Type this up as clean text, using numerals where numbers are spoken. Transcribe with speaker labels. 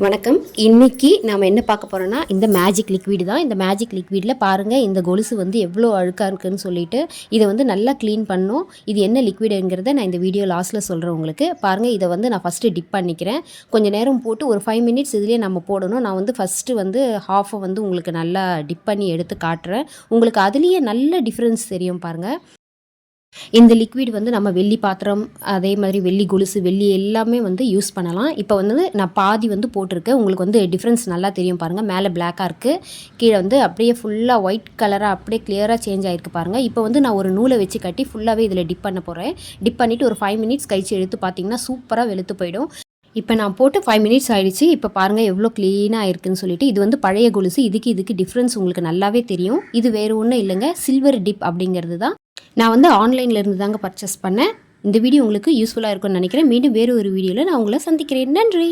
Speaker 1: வணக்கம். இன்னைக்கு நாம என்ன பார்க்க போறோம்னா, இந்த மேஜிக் லிக்விட் தான். இந்த மேஜிக் லிக்விட்ல பாருங்க, இந்த கொலுசு வந்து எவ்வளோ அழுக்கா இருக்குன்னு சொல்லிட்டு, இத வந்து நல்லா க்ளீன் பண்ணணும். இது என்ன லிக்விடுங்கிறத நான் இந்த வீடியோ லாஸ்ட்ல சொல்றேன் உங்களுக்கு. பாருங்க, இத வந்து நான் ஃபர்ஸ்ட்டு டிப் பண்ணிக்கிறேன். கொஞ்சம் நேரம் போட்டு ஒரு 5 மினிட்ஸ் இதுலயே நம்ம போடணும். நான் வந்து ஃபர்ஸ்ட்டு வந்து ஹாஃப வந்து உங்களுக்கு நல்லா டிப் பண்ணி எடுத்து காட்டுறேன். உங்களுக்கு அதுலயே நல்ல டிஃபரன்ஸ் தெரியும் பாருங்க. இந்த லிக்விட் வந்து நம்ம வெள்ளி பாத்திரம், அதே மாதிரி வெள்ளி கொலுசு, வெள்ளி எல்லாமே வந்து யூஸ் பண்ணலாம். இப்போ வந்து நான் பாதி வந்து போட்டிருக்கேன். உங்களுக்கு வந்து டிஃப்ரென்ஸ் நல்லா தெரியும் பாருங்கள். மேலே பிளாக்காக இருக்குது, கீழே வந்து அப்படியே ஃபுல்லாக ஒயிட் கலராக அப்படியே கிளியராக சேஞ்ச் ஆகிருக்கு பாருங்கள். இப்போ வந்து நான் ஒரு நூலை வச்சு கட்டி ஃபுல்லாகவே இதில் டிப் பண்ண போகிறேன். டிப் பண்ணிவிட்டு ஒரு 5 மினிட்ஸ் கழிச்சு எடுத்து பார்த்தீங்கன்னா சூப்பராக வெளுத்து போயிடும். இப்போ நான் போட்டு 5 மினிட்ஸ் ஆகிடுச்சு. இப்போ பாருங்கள் எவ்வளோ க்ளீனாக இருக்குன்னு சொல்லிட்டு. இது வந்து பழைய கொலுசு. இதுக்கு டிஃப்ரென்ஸ் உங்களுக்கு நல்லாவே தெரியும். இது வேறு ஒன்றும் இல்லைங்க, சில்வர் டிப் அப்படிங்கிறது தான். நான் வந்து ஆன்லைனில் இருந்து தாங்க பர்ச்சேஸ் பண்ணேன். இந்த வீடியோ உங்களுக்கு யூஸ்ஃபுல்லாக இருக்கும்னு நினைக்கிறேன். மீண்டும் வேறு ஒரு வீடியோவில் நான் உங்களை சந்திக்கிறேன். நன்றி.